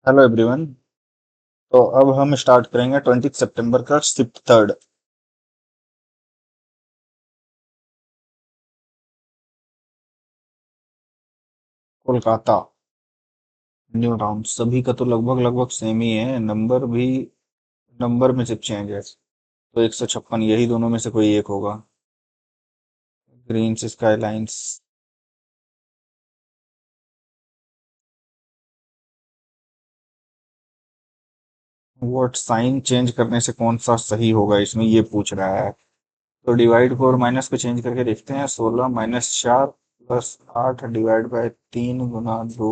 Hello everyone. तो अब हम स्टार्ट करेंगे 20 सितंबर का shift third. Kolkata new town सभी का तो लगभग लगभग सेम ही है। नंबर भी नंबर में सिर्फ चेंज है। तो 156 यही दोनों में से कोई एक होगा। Green skylines. What sign change करने से कौन सा सही होगा इसमें ये पूछ रहा है। तो डिवाइड को और माइनस को चेंज करके देखते हैं। 16 - 4 + 8 डिवाइड बाय 3 × 2।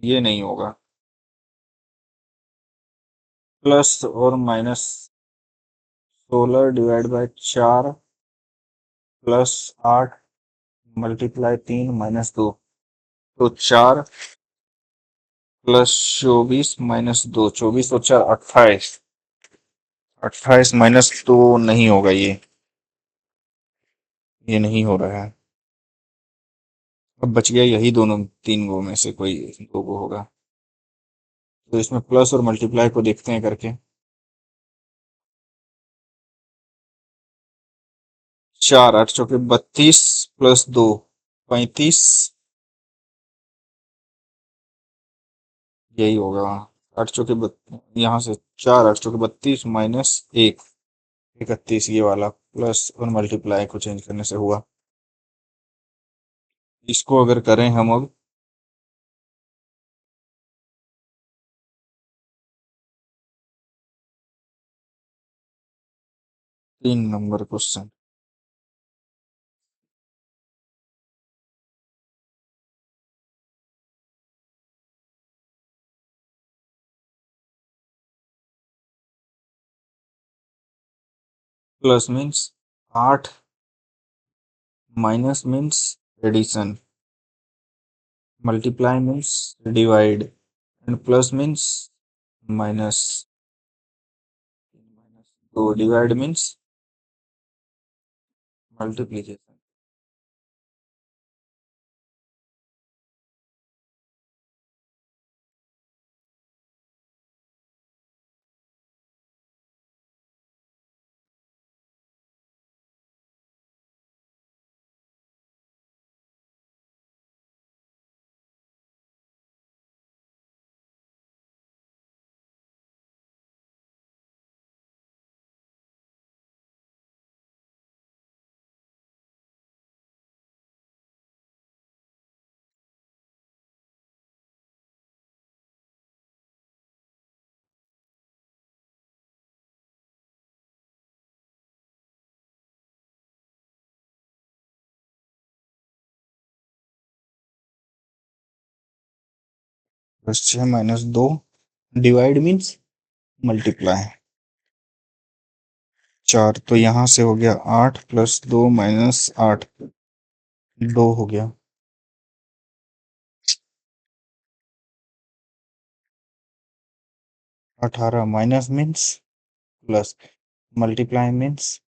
ये नहीं होगा। प्लस और माइनस 16 ÷ 4 +8 × 3 - 2। तो 4 + 24 - 2, 24 और 4 28। 28 - 2 नहीं होगा ये नहीं हो रहा है। अब बच गया यही दोनों तीन गो में से कोई दो गो होगा। तो इसमें प्लस और मल्टीप्लाई को देखते हैं करके। 4 × 8 = 32 + 2 35। यही होगा। 8 × 32 यहाँ से 4 × 8 = 32 -1 31 ये वाला प्लस और मल्टीप्लाई को चेंज करने से हुआ। इसको अगर करें हम अब 3 number question. Plus means 8, minus means addition, multiply means divide and plus means minus. तो divide means multiplication. +6 - 2 divide means multiply. 4 तो यहाँ से हो गया 8 + 2 - 8 2 हो गया। 18 minus means plus, multiply means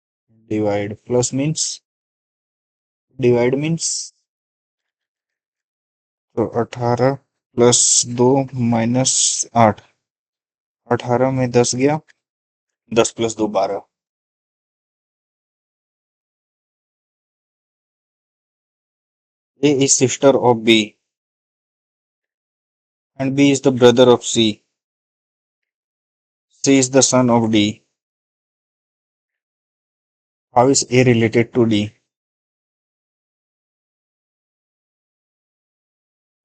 divide, plus means divide means. तो 18 + 2 - 8, 18 में 10 गया, 10 + 2 12। A is sister of B and B is the brother of C. C is the son of D. How is A related to D?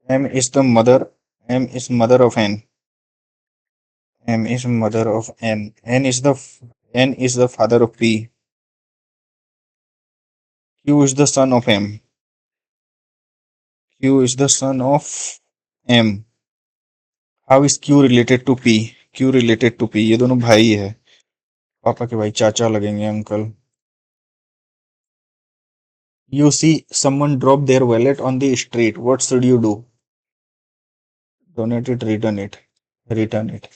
M is the mother. M is mother of N. M is mother of N. N is the father of P. Q is the son of M. Q is the son of M. How is Q related to P? Q related to P. ये दोनों भाई है। पापा के भाई, चाचा लगेंगे, uncle. You see someone drop their wallet on the street. What should you do? Donate it, return it. Return it.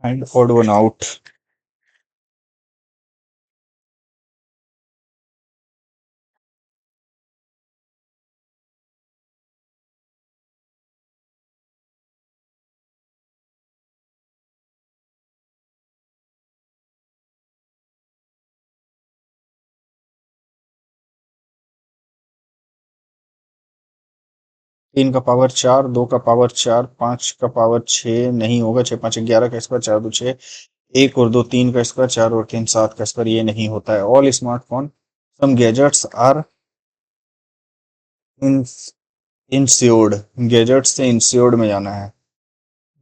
And odd one out. 3 का पावर 4, 2 का पावर 4, 5 का पावर 6 नहीं होगा, 6 5 11 का स्क्वायर, 4 2 6, 1 और 2 3 का स्क्वायर, 4 और 3 7 का स्क्वायर, ये नहीं होता है। All smartphone some gadgets are in insured, gadget से इंश्योर्ड में जाना है,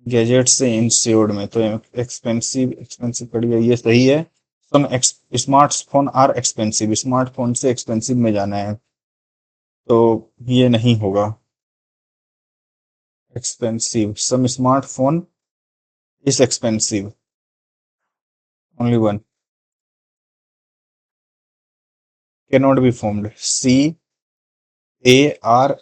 गैजेट से इंश्योर्ड में, तो एक्सपेंसिव, एक्सपेंसिव पड़ गया, ये सही है। Some smartphone are expensive, smartphone से एक्सपेंसिव में जाना है, तो ये नहीं होगा। Expensive, some smartphone is expensive, only one cannot be formed, CARES,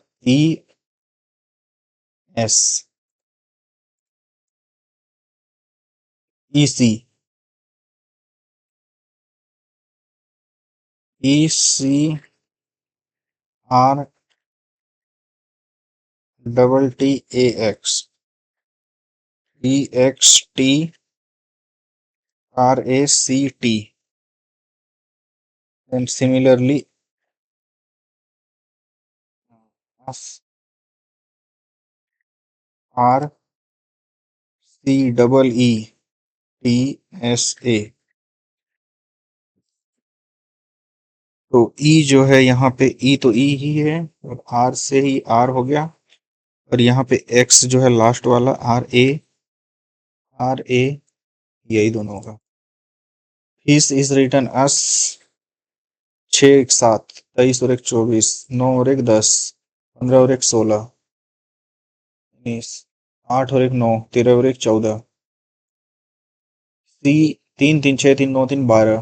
EC, ECR double TAX, EXTRACT, and similarly RCEETSA। तो E जो है यहाँ पे, E तो E ही है, और R से ही R हो गया, और यहाँ पे X जो है लास्ट वाला, RA, यही दोनों होगा। फीस इज रिटर्न अस 6 1 7, 23 और 1 24, 9 और 1 10, 15 और 1 16, 19, 8 और 1 9, 13 और 1 14, सी 3 3 6 3 9 3 12।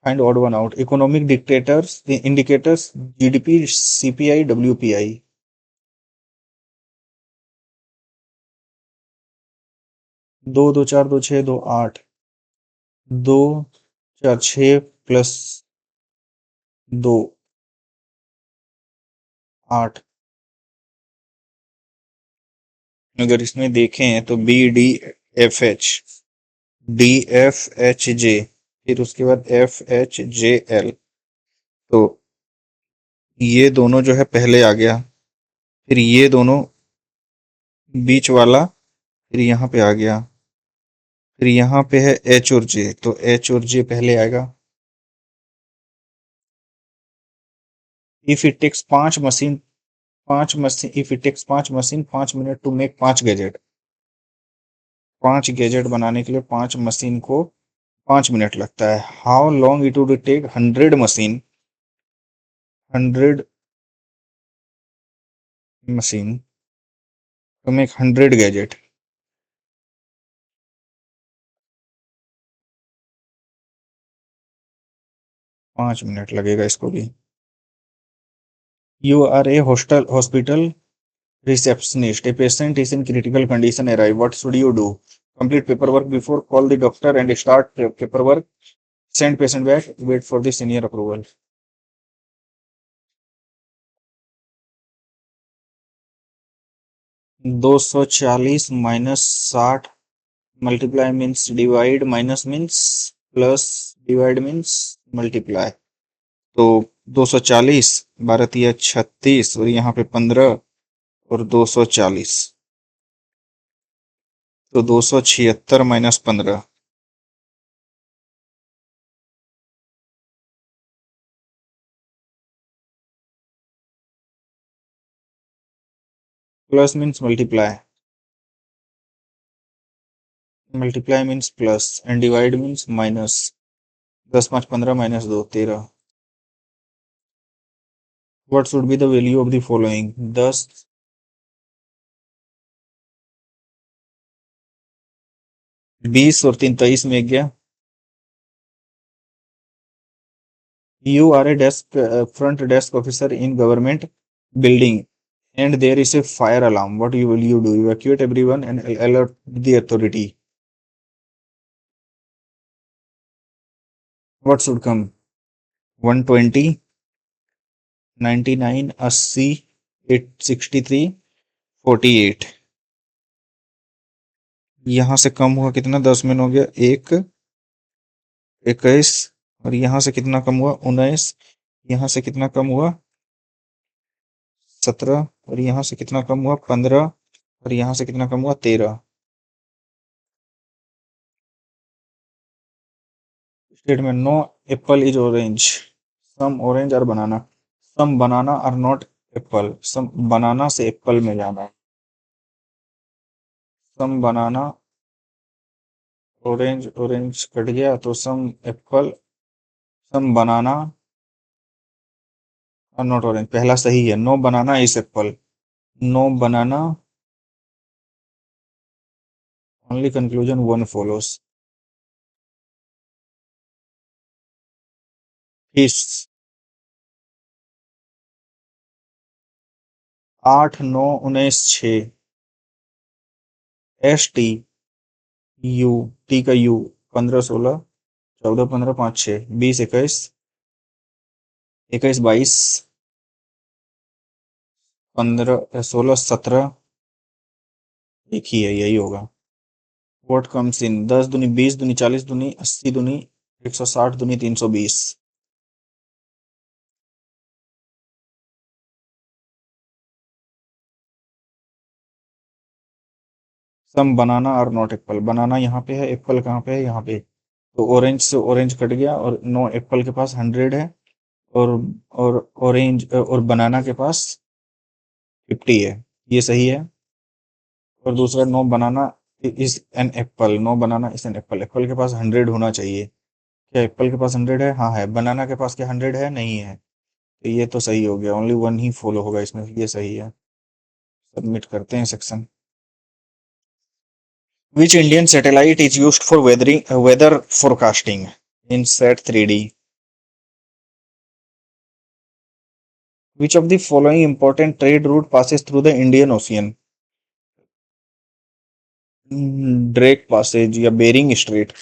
Find odd one out, economic dictators indicators, GDP, CPI, WPI. 2 2 4 2 6 2 8, 2 4 6 plus 2 8। अगर इसमें देखें तो BDFH, DFHJ, फिर उसके बाद FHJL, तो ये दोनों जो है पहले आ गया, फिर ये दोनों बीच वाला, फिर यहाँ पे आ गया, फिर यहाँ पे है H और J, तो H और J पहले आएगा। If it takes 5 machine, if it takes 5 machine 5 minute to make 5 gadget, 5 gadget बनाने के लिए 5 मशीन को 5 मिनट लगता है। How long it would take 100 machine, 100 machine to make 100 gadget. 5 minute लगेगा इसको भी। You are a hospital receptionist, a patient is in critical condition arrive, what should you do? Complete paperwork before, call the doctor and start paperwork, send patient back, wait for the senior approval। 240 minus 60, multiply means divide, minus means plus, divide means multiply. तो 240, 12 तिया 36, और यहाँ पे 15 और 240, तो 276 minus 15, plus means multiply, multiply means plus, and divide means minus. 10 5 15 minus 2 13। What should be the value of the following? 10, 20 और 3 23 में गया। You are a front desk officer in government building and there is a fire alarm. What will you do? Evacuate everyone and alert the authority. What should come? 120, 99, 80, 863, 48। यहाँ से कम हुआ कितना? 10 में हो गया 1, 21, और यहाँ से कितना कम हुआ? 19, यहाँ से कितना कम हुआ? 17 और यहाँ से कितना कम हुआ 15 और यहाँ से कितना कम हुआ 13। Statement no apple is orange, some orange और banana, some banana are not apple, some banana से एप्पल में जाना है, सम बनाना ऑरेंज ऑरेंज कट गया तो सम एप्पल, सम बनाना और नॉट ऑरेंज पहला सही है, no banana is apple, no banana only conclusion one follows. Fish 8 9 19 6 S T U, T का यू 15 16 14 15 5 6 20 21 21 22 15 16 17 एक ही है यही होगा। व्हाट कम्स इन 10 दूनी 20 दूनी 40 दूनी 80 दूनी 160 दूनी 320। सम बनाना और नॉट एप्पल, बनाना यहाँ पे है, एप्पल कहाँ पे है यहाँ पे, तो ऑरेंज से ऑरेंज कट गया और नो एप्पल के पास 100 है और और ऑरेंज और बनाना के पास 50 है, ये सही है। और दूसरा no banana is an apple, no banana is an apple, apple के पास 100 होना चाहिए, क्या एप्पल के पास 100 है, हाँ है, बनाना के पास क्या 100 है, नहीं है, तो ये तो सही हो गया, ओनली वन ही फॉलो होगा इसमें, ये सही है। सबमिट करते हैं section. Which Indian satellite is used for weather forecasting in set 3D? Which of the following important trade route passes through the Indian Ocean? Drake Passage या Bering Strait.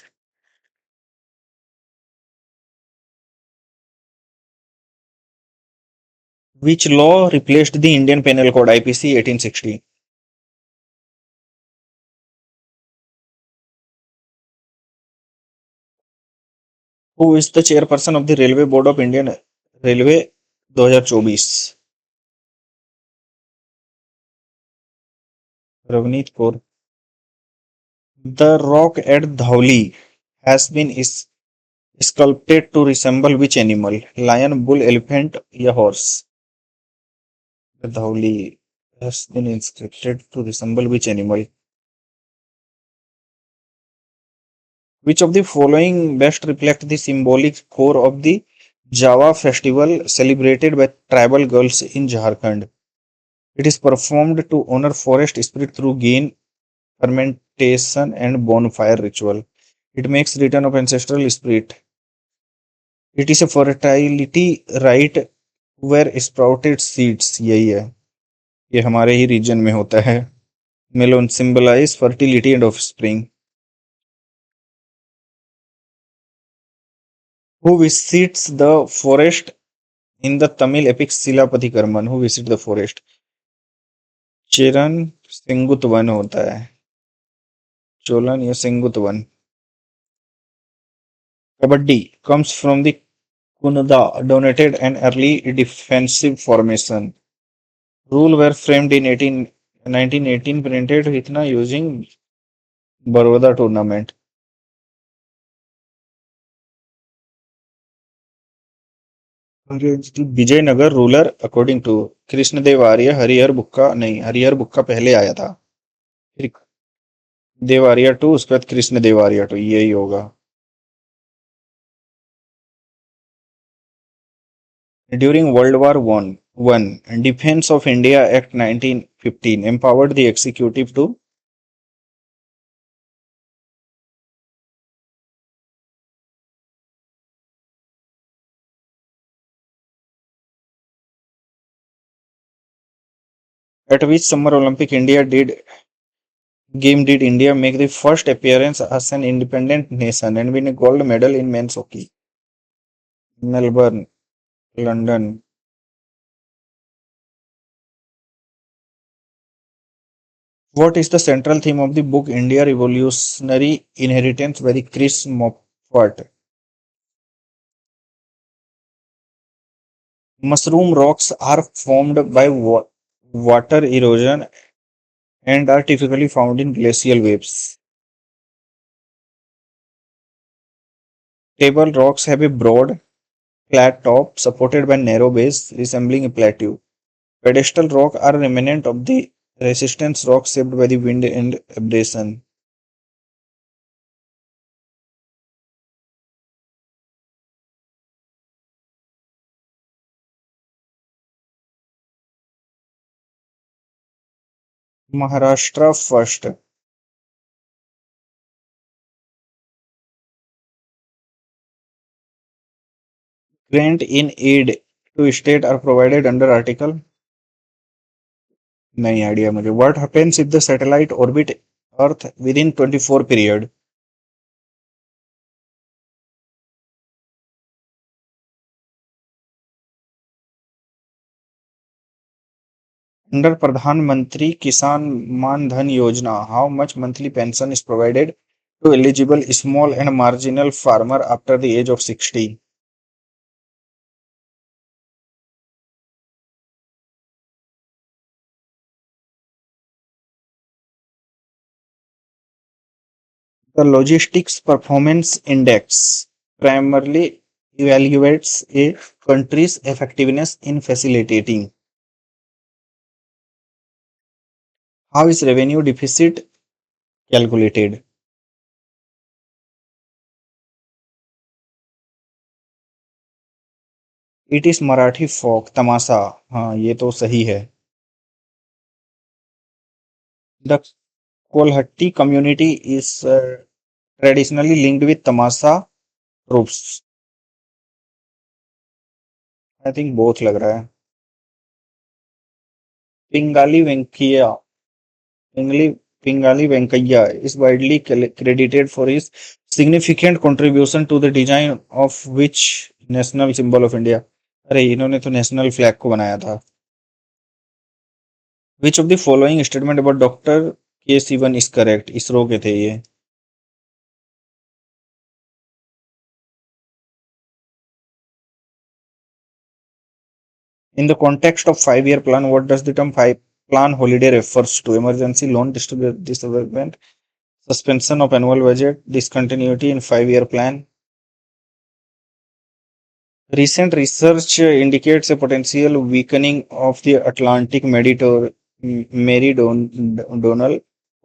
Which law replaced the Indian Penal Code IPC 1860? Who is the chairperson of the Railway Board of Indian Railway 2024? Ravneet Kaur. The rock at Dhauli has been sculpted to resemble which animal? Lion, bull, elephant या horse? The Dhauli has been sculpted to resemble which animal? Which of the following best reflect the symbolic core of the Java festival celebrated by tribal girls in Jharkhand? It is performed to honor forest spirit through gain, fermentation, and bonfire ritual. It makes return of ancestral spirit. It is a fertility rite where sprouted seeds, यही है, ये हमारे ही reason में होता है। Melon symbolize fertility and offspring. Who visits the forest in the Tamil epic Silapathikarman? Who visit the forest? चिरन सिंगुत वन होता है, चोलन या सिंगुत वन। Kabaddi comes from the Kunada, donated an early defensive formation. Rule were framed in 1918, printed इतना using Baroda tournament. Vijayanagara ruler according to Krishnadeva Arya, Harihara Bukka नहीं, हरिहर बुक्का पहले आया था, फिर देवारिया टू, उसके बाद कृष्ण देवारिया टू, यही होगा। During world war one defence of India act 1915 empowered the executive to at which summer Olympic did India make the first appearance as an independent nation and win a gold medal in men's hockey? Melbourne, London. What is the central theme of the book India Revolutionary Inheritance by the Chris Moffat? Mushroom rocks are formed by what? water erosion and are typically found in glacial waves. Table rocks have a broad, flat top supported by narrow base resembling a plateau. Pedestal rock are a remnant of the resistance rock shaped by the wind and abrasion. Maharashtra first. Grant in aid to state are provided under article. नहीं idea मुझे. What happens if the satellite orbit Earth within 24 period? Under Pradhan Mantri Kisan Man Dhan Yojana, how much monthly pension is provided to eligible small and marginal farmer after the age of 60? The Logistics Performance Index primarily evaluates a country's effectiveness in facilitating. How is revenue deficit calculated? It is Marathi folk तमाशा. हाँ ये तो सही है. The Kolhatti community is traditionally linked with Tamasa troops. I think both लग रहा है. Pingali Venkaiah, Pingali Venkaiah is widely credited for his significant contribution to the design of which national symbol of India. अरे इन्होंने तो national flag को बनाया था. Which of the following statement about doctor के सिवन is correct? इसरो के थे ये. In the context of 5-year plan, what does the term five plan holiday refers to? Emergency loan disbursement, suspension of annual budget, discontinuity in 5-year plan. Recent research indicates a potential weakening of the Atlantic meridional,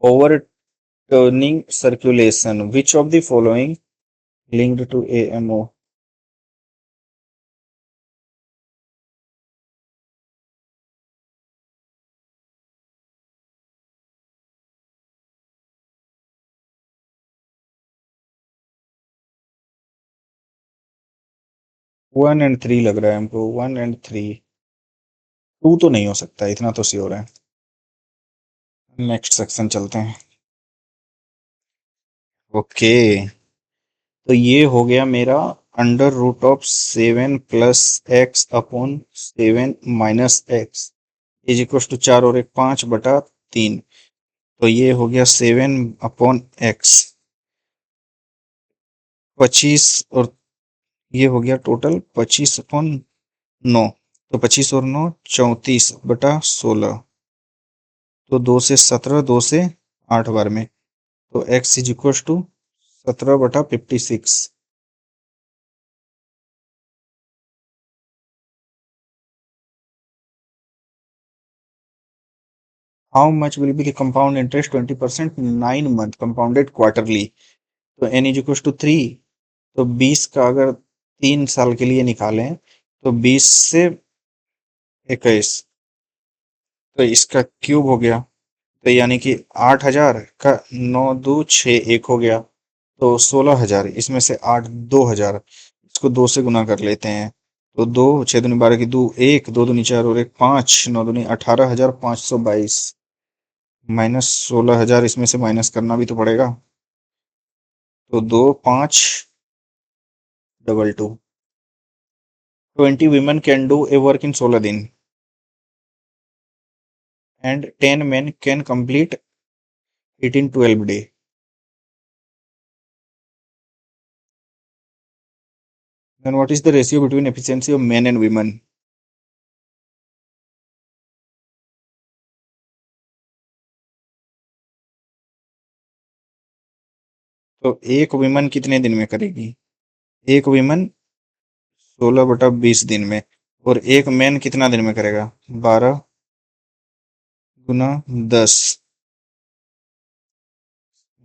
overturning circulation. Which of the following linked to AMO? 1 and 3 लग रहा है हमको. 1 and 3. 2 तो नहीं हो सकता, इतना तो श्योर है. नेक्स्ट सेक्शन चलते हैं. ओके. तो ये हो गया मेरा under root of 7 + x/7 - x is equal to 4 और 1 5/3. तो ये हो गया 7/x 25 और ये हो गया टोटल 25/9. तो 25 और 9 34/16. तो 2 से 17, 2 से 8 बार में. तो x is equal to 17/56. How much will be the compound interest 20% 9 month compounded quarterly? तो n इज इक्वल टू 3. तो 20 का अगर 3 साल के लिए निकालें तो 20 से 21. तो इसका क्यूब हो गया. तो यानी कि 8,000 का 9 2 6 1 हो गया. तो 16,000. इसमें से 8 2,000. इसको 2 से गुना कर लेते हैं. तो 2 6 दूनी 12 की 2 1 2 दूनी 4 और 1 5 9 दूनी 18,522 माइनस 16,000. इसमें से माइनस करना भी तो पड़ेगा. तो 2 5 2 2. 20 women can do a work in 16 दिन and 10 men can complete it in 12 day. Then what is the ratio between efficiency of men and women? तो एक विमन कितने दिन में करेगी? एक विमन 16/20 दिन में। और एक मैन कितना दिन में करेगा? 12 × 10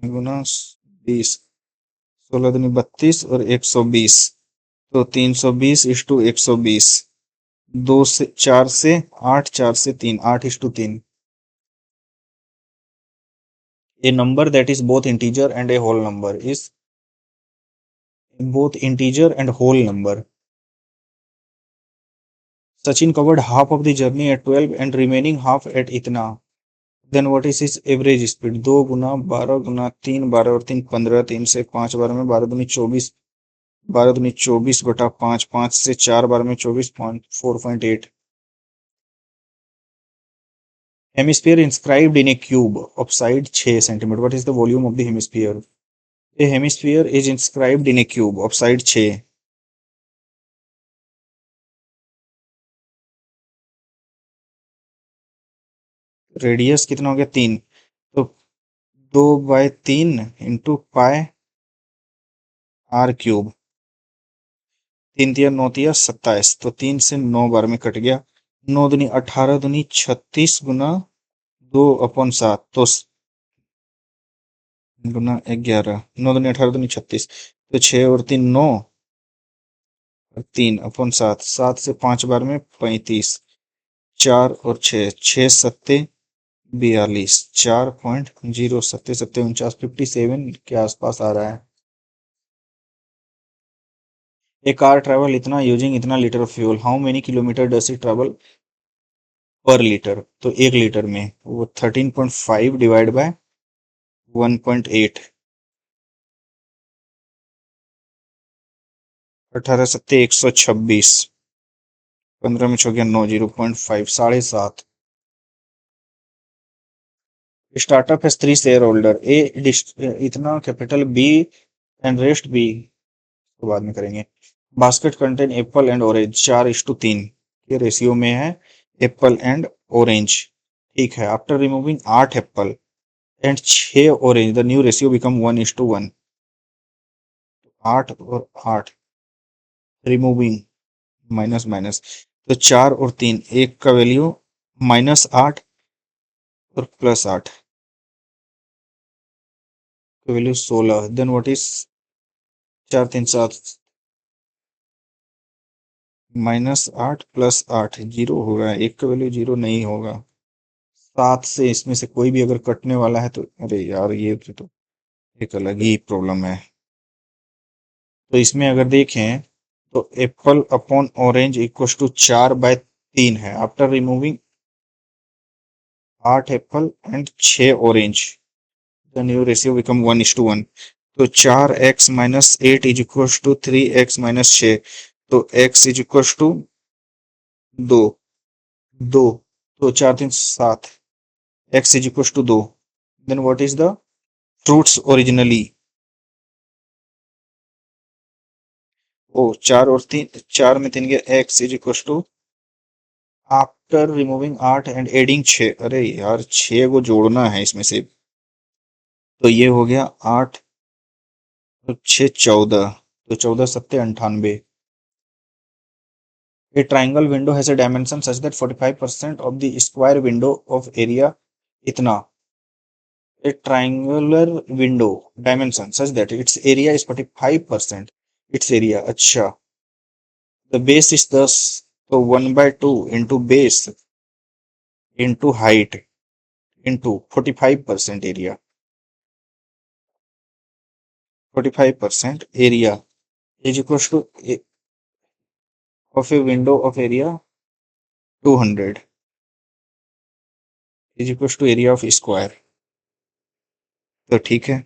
गुना 20, 16 दूनी 32 और 120। तो 320 × 120। 4 से 3, 8:3। A number that is both integer and a whole number is both integer and whole number. Sachin covered half of the journey at 12 and remaining half at itna. Then what is his average speed? 2 × 12 × 3, 12 और 3 15, 3 से 5 बार में 12 दूनी 24, 12 दूनी 24/5, 5 से 4 बार में 24.4.8। Hemisphere inscribed in a cube of side 6 cm. What is the volume of the hemisphere? A hemisphere is inscribed in a cube of side 6। Radius कितना हो गया? 3। तो 2/3 इंटू पाई r³। 3 × 3 = 9 = 27। तो 3 से 9 बार में कट गया। 9 दूनी 18, दूनी 36 गुना 2/7, तो गुना 11। 9 दूनी 18, दूनी 36, तो 6 और 3 9 और 3/7, 7 से 5 बार में 35, 4 और 6, 6 सत्ते 42, 4.0 57 के आसपास आ रहा है। A car travel इतना यूजिंग इतना litre of fuel, how many kilometre does it travel पर लीटर? तो 1 लीटर में वो 13.5 डिवाइड बाय 1.8, 18 सत्ते 126, 15 में 6 गया 9, 0.5, 7.5। स्टार्टअप है 3 शेयर होल्डर, ए इतना capital, B and rest B तो बाद में करेंगे। Basket contain apple and orange 4:3 के रेशियो में है, एप्पल एंड ऑरेंज। ठीक है। After removing 8 apple and 6 orange, the new ratio become 1:1। 8 और 8 रिमूविंग माइनस माइनस, तो 4 और 3, एक का वैल्यू -8 और +8 का वैल्यू 16। देन व्हाट इज 4 3 7, -8 +8 0 होगा, एक का वैल्यू 0 नहीं होगा। 7 से इसमें से कोई भी अगर कटने वाला है तो अरे यार ये तो एक अलग ही प्रॉब्लम है। तो इसमें अगर देखें तो apple upon orange equal to 4/3 है। After removing 8 apple and 6 orange, the new ratio become 1:1। तो 4x - 8 is equal to 3x - 6, तो x इज इक्वल टू 2, 2, तो 4 3 7, x is equal to 2। Then what is the fruits originally? ओ 4 और 3, 4 में 3 गया, x is equal to after removing 8 and adding 6, अरे यार 6 को जोड़ना है इसमें से, तो ये हो गया 8 और 6 14, तो 14 सत्ते 98। A triangle window has a dimension such that 45% of the square window of area itna. A triangular window dimension such that its area is 45%. Its area, अच्छा, the base is thus, so 1/2 into base into height into 45% area. 45% area is equals to of a window of area 200 is equals to area of square। तो ठीक है।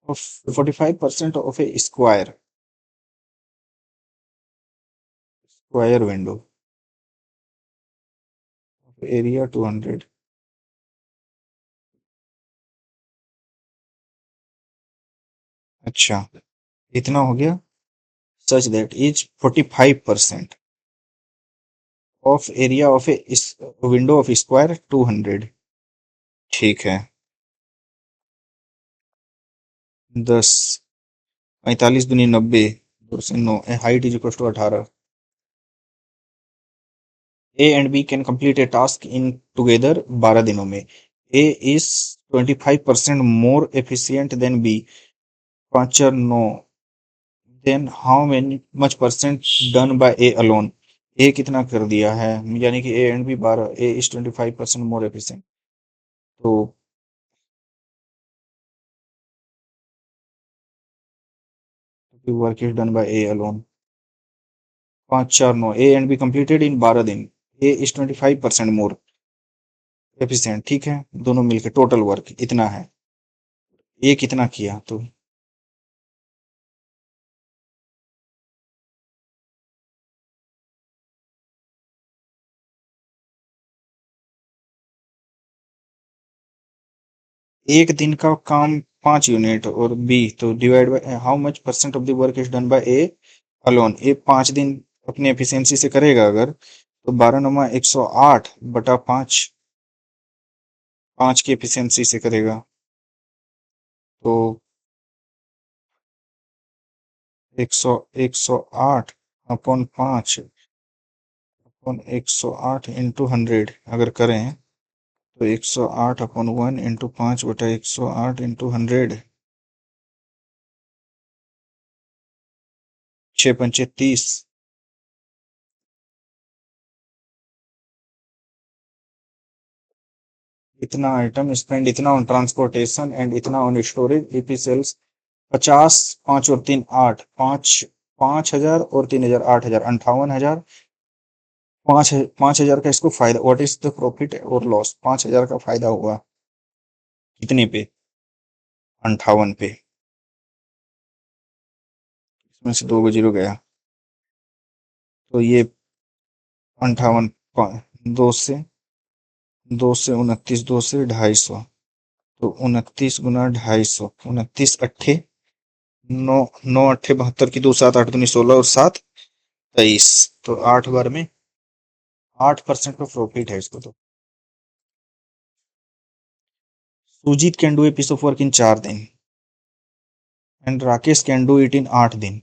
Of 45% of a square window area 200। अच्छा, इतना हो गया। Such that is 45% of area of a window of square 200। ठीक है। 10, 45 दूनी 90, 2 से 9, height is equal to 18। A and B can complete a task in together 12 दिनों में। A is 25% more efficient than B, 5 और 9, then how many much percent done by A alone. A कितना कर दिया है, यानी कि A and B 12, A is 25% more efficient, तो work is done by A alone. 5 4 9, A and B completed in 12 दिन, ए is 25% more efficient. ठीक है, दोनों मिलकर टोटल वर्क इतना है। ए कितना किया, तो एक दिन का काम 5 यूनिट और बी, तो divide by how much percent of the work is done by A alone. A 5 दिन अपनी एफिशिएंसी से करेगा अगर, तो 12 × 108/5, 5 की एफिशिएंसी से करेगा, तो 108/5 अपन 108 × 100 अगर करें, तो 108/1 × 5/108 × 100, 6 × 5 = 30। इतना आइटम स्पेंड, इतना ऑन ट्रांसपोर्टेशन एंड इतना ऑन स्टोरेज, ईपी सेल्स 50, 5 और 3 8, 5,000 और 3,000 8,000, 58,000। 5,000 का इसको फायदा, व्हाट इज द प्रॉफिट और लॉस। 5,000 का फायदा हुआ कितने पे, 58 पे, इसमें से 2 को 0 गया, तो ये 58, 2 से 2 से 29, 2 से 250, तो 29 × 250, 29 9 9 8 72 की 2 7 8 दूनी 16 और 7 23, तो 8 बार में 8% का प्रॉफिट है इसको। तो Sujit can do a piece of work in 4 दिन and Rakesh can do it in 8 दिन।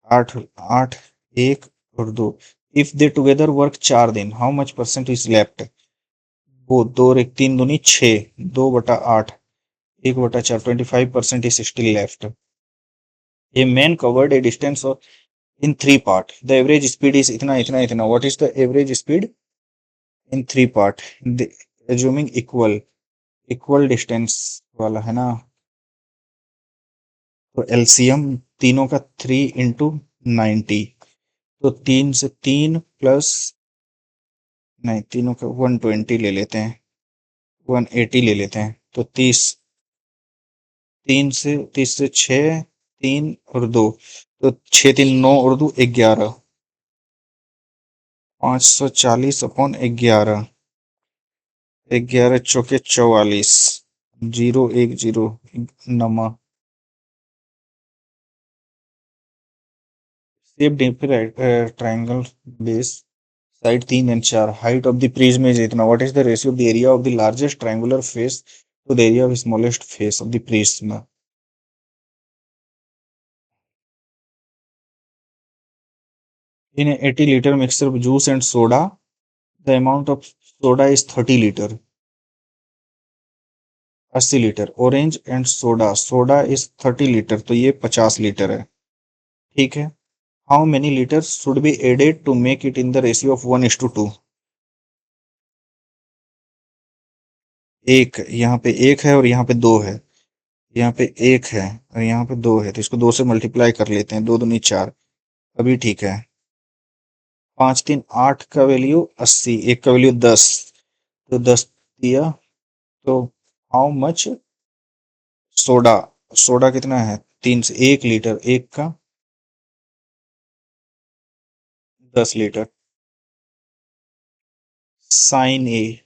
8 8 1 और 2, इफ दे टुगेदर वर्क 4 दिन, how much percent is left. वो 2 और 1 3 दूनी 6, 2/8, 1/4, 25% is still left. A man covered A distance in 3 part, the average speed is इतना इतना इतना, what is the average speed in 3 part, assuming equal distance वाला है ना, तो एलसीएम तीनों का 3 × 90, तो 3 से 3 प्लस, नहीं तीनों का 120 ले लेते हैं, 180 ले लेते हैं, तो 30 से 3 और 2, तो 6 3 9 और 2 11, 540/11, 11 चौके 44, 0 1 0 नमा। शेप ट्राइंगल बेस, साइड 3 और 4, height of the prism is इतना, what is the ratio of the area of the largest triangular face to the area of smallest face of the prism. In 80 litre mixture of juice and soda, the amount of soda is 30 litre, 80 litre. Orange and soda, soda is 30 litre, तो ये 50 litre है। ठीक है, how many litre should be added to make it in the ratio of 1:2। एक यहाँ पे 1 है और यहाँ पे 2 है, यहाँ पे 1 है और यहाँ पे 2 है, तो इसको 2 से मल्टीप्लाई कर लेते हैं, 2 दूनी 4, अभी ठीक है। 5 3 8 का वैल्यू 80, 1 का वैल्यू 10, तो 10 दिया, तो हाउ मच सोडा, सोडा कितना है, 1 लीटर, 1 का 10 litre. Sin A,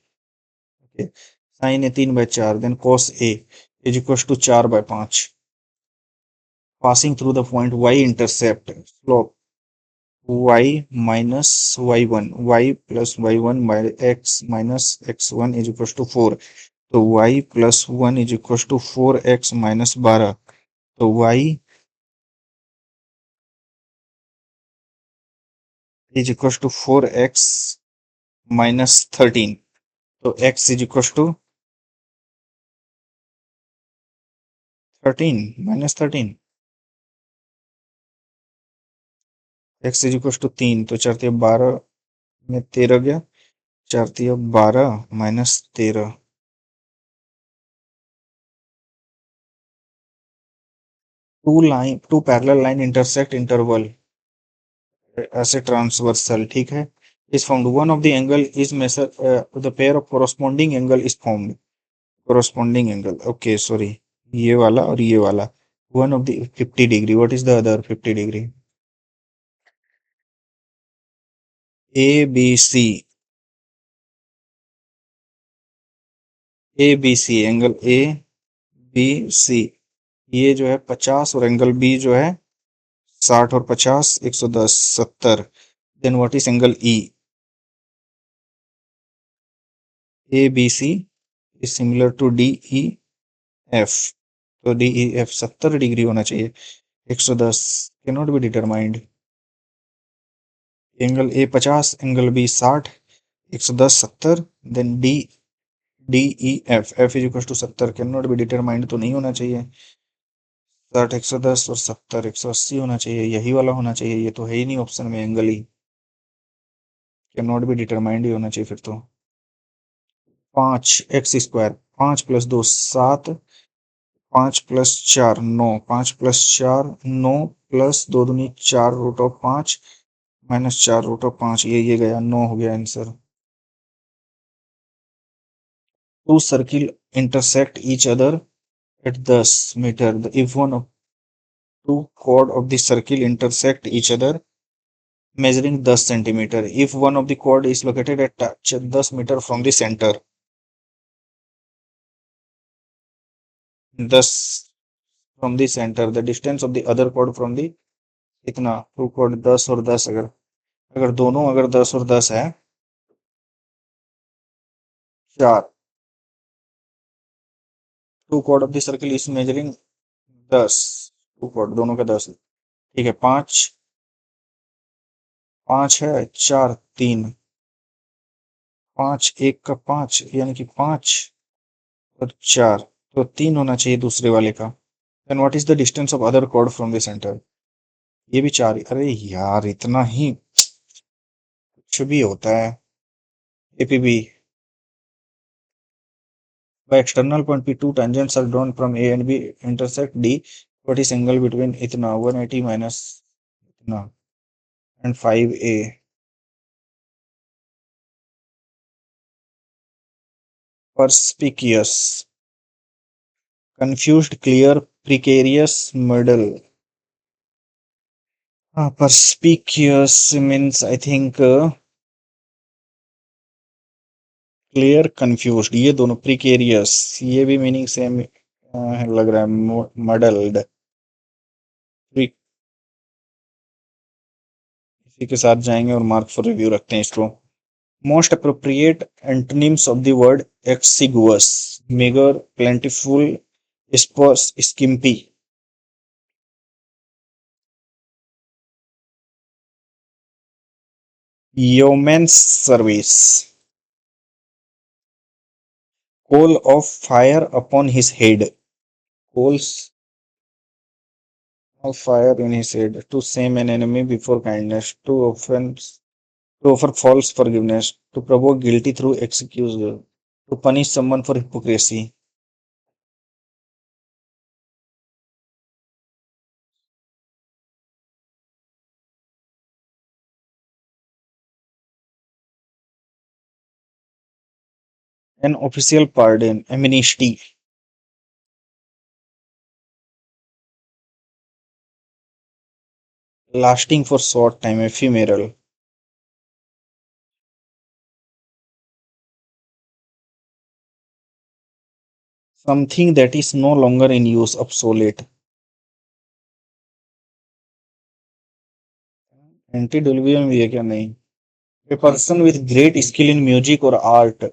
sin A 3/4, then cos A is equal to 4/5, passing through the point y intercept, slope y minus y1, y plus y1 by x minus x1 is equals to 4. तो y plus 1 is equals to 4x minus 12. तो y is equals to 4x minus 13. तो x is equals to 13 minus 13. x is equals to 3. तो 4 12 में 13 गया, 4 12 minus 13. Two parallel line intersect interval ऐसे transversal, ठीक है. Is found one of the angle is measure, the pair of corresponding angle is formed. Corresponding angle, okay sorry, ये वाला और ये वाला. One of the 50 degree, what is the other 50 degree? A B C, A B C, angle A B C, ये जो है 50 और angle B जो है 60 और 50 110 70. Then what is angle E? A B C is similar to D E F. तो D E F 70 degree होना चाहिए. 110 can not be determined. Angle A 50, angle B 60, 110 70. Then D D E F, F is equal to 70 can not be determined, तो नहीं होना चाहिए. 60 110 और 70 180 होना चाहिए, यही वाला होना चाहिए. ये तो है ही नहीं ऑप्शन में, एंगल ही कैन नॉट बी डिटरमाइंड ही होना चाहिए फिर तो. 5 X square, 5 plus 2 7, 5 plus 4 9, 5 plus 4 9 plus 2 दूनी 4 root of 5 minus 4 root of 5, ये गया 9 हो गया answer. Two circle intersect each other at 10 meter. If one of two chord of the circle intersect each other measuring 10 centimeter, if one of the chord is located at 10 meter from the center, 10 from the center, the distance of the other chord from the, इतना to chord 10 और 10, अगर अगर दोनों अगर 10 और 10 है 4, two chord of the circle is measuring 10, two chord दोनों का 10, ठीक है. 5 5 है, 4 3, 5 1 का 5 यानी कि 5 और 4, तो 3 होना चाहिए दूसरे वाले का. Then what is the distance of other chord from the centre? ये भी 4. अरे यार इतना ही कुछ भी होता है. APB by external point P, two tangents are drawn from A and B intersect D. What is angle between इतना 180 minus इतना and 5A? Perspicuous, confused, clear, precarious, middle. Perspicuous means I think clear confused, ये दोनों. Precarious, ये भी meaning same लग रहा है. Muddled, इसी के साथ जाएंगे और मार्क फॉर रिव्यू रखते हैं इसको. Most appropriate antonyms of the word exiguous: meagre, plentiful, sparse, skimpy. yeoman's service, coal of fire upon his head, coals of fire in his head, to shame an enemy before kindness, to offense, to offer false forgiveness, to provoke guilty through excuse, to punish someone for hypocrisy. An official pardon, amnesty. Lasting for short time, ephemeral. Something that is no longer in use, obsolete. Antediluvian भी है क्या? नहीं। A person with great skill in music और art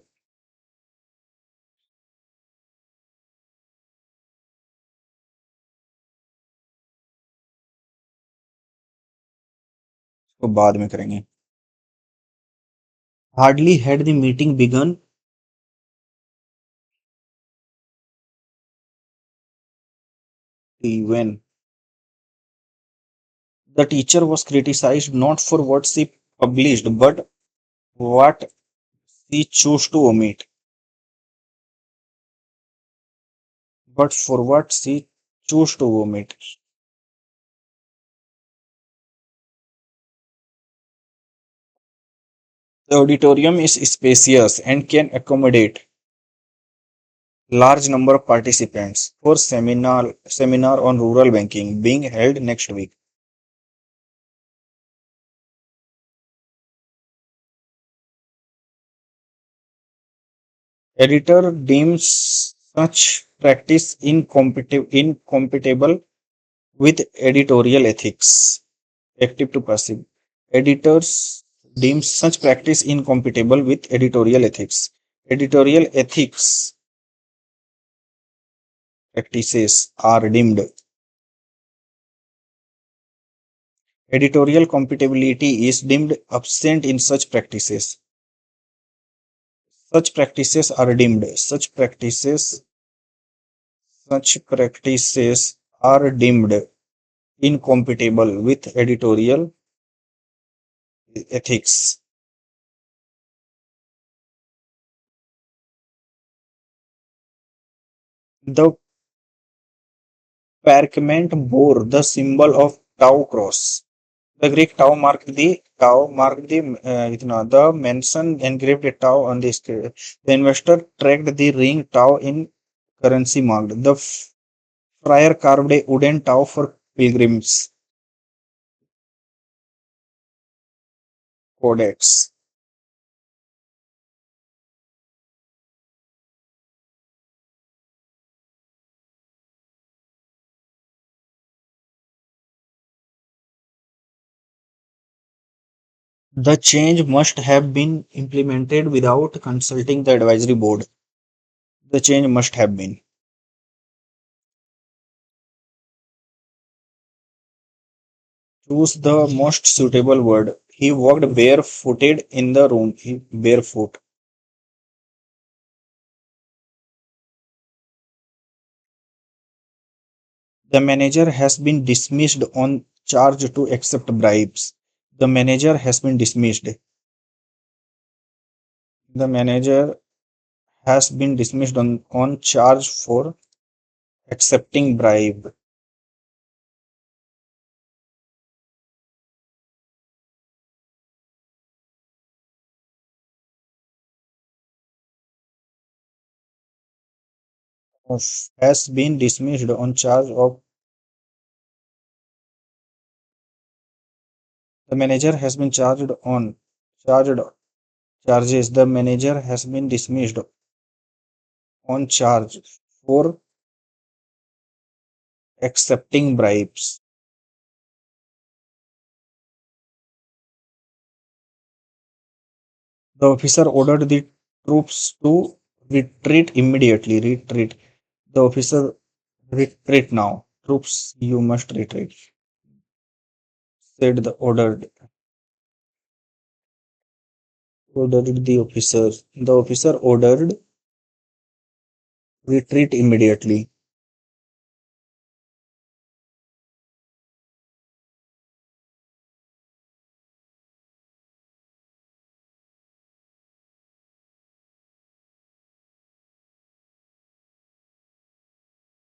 को बाद में करेंगे। Hardly had the meeting began when the teacher was criticized not for what she published but what she chose to omit, but for what she chose to omit. The auditorium is spacious and can accommodate large number of participants for seminar on rural banking being held next week. Editor deems such practice incompatible with editorial ethics. Active to passive. Editors deem such practice incompatible with editorial ethics. Editorial ethics practices are deemed. Editorial compatibility is deemed absent in such practices. Such practices are deemed. Such practices are deemed incompatible with editorial ethics. The parchment bore the symbol of tau cross. The Greek the mention engraved a tau on the screen. The investor tracked the ring tau in currency marked. The friar carved a wooden tau for pilgrims. Codex. The change must have been implemented without consulting the advisory board. The change must have been. Choose the most suitable word. He walked barefooted in the room. Barefoot. The manager has been dismissed on charge to accept bribes. The manager has been dismissed. The manager has been dismissed on charge for accepting bribe. Has been dismissed on the manager has been charged charges. The manager has been dismissed on charge for accepting bribes. The officer ordered the troops to retreat immediately. Retreat. The officer retreat now. Troops, you must retreat, said the ordered the officer. The officer ordered retreat immediately.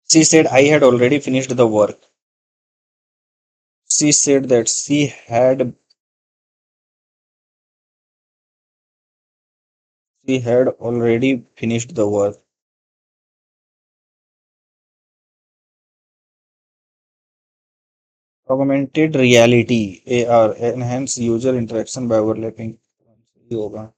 She said I had already finished the work. She said that she had already finished the work. Augmented reality AR enhance user interaction by overlapping. ये होगा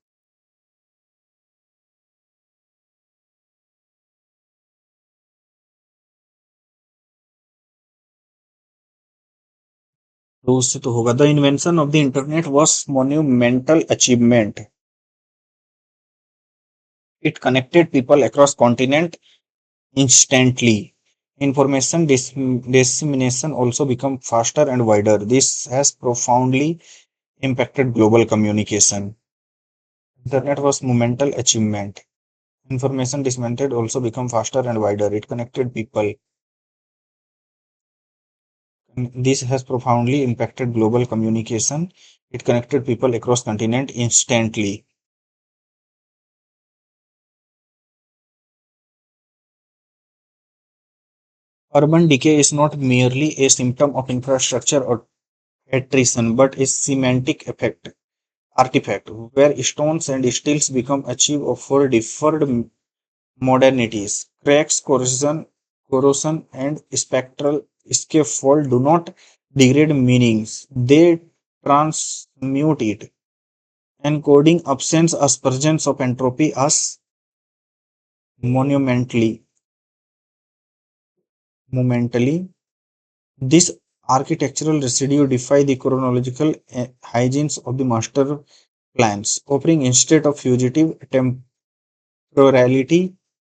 तो उससे तो होगा। The invention of the internet was monumental achievement. It connected people across continent instantly. Information dissemination also become faster and wider. This has profoundly impacted global communication. Internet was monumental achievement. Information disseminated also become faster and wider. It connected people. This has profoundly impacted global communication. It connected people across continent instantly. Urban decay is not merely a symptom of infrastructure or attrition, but a semantic effect artifact where stones and steels become a chief of four different modernities. Cracks, corrosion, and spectral scaffold do not degrade meanings; they transmute it, encoding absence aspersions of entropy as monumentally. Momentally, this architectural residue defy the chronological hygienes of the master plans, offering instead of fugitive temporality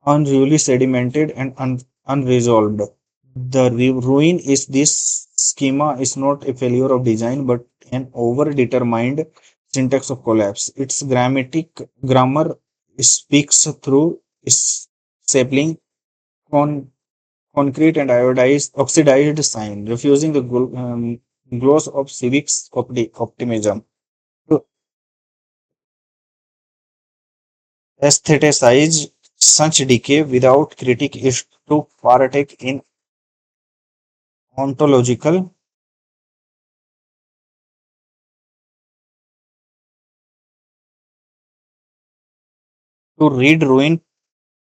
unruly sedimented and unresolved. The ruin is this schema is not a failure of design but an over-determined syntax of collapse. Its grammar speaks through sapling con- concrete and oxidized sign, refusing the gloss of civics optimism. To aestheticize such decay without critique is to partake in ontological to read ruin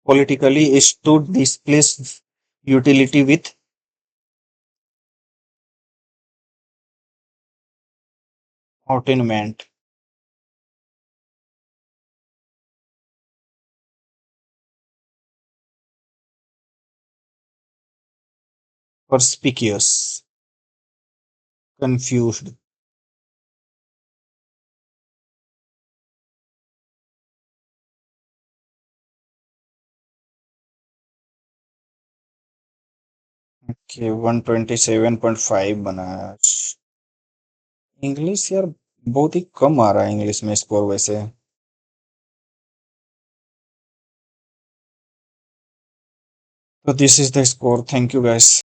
politically is to displace utility with attainment. Perspicuous, confused. Okay, 127.5 बना है आज। English यार बहुत ही कम आ रहा है English में score वैसे। तो this is the score, thank you guys.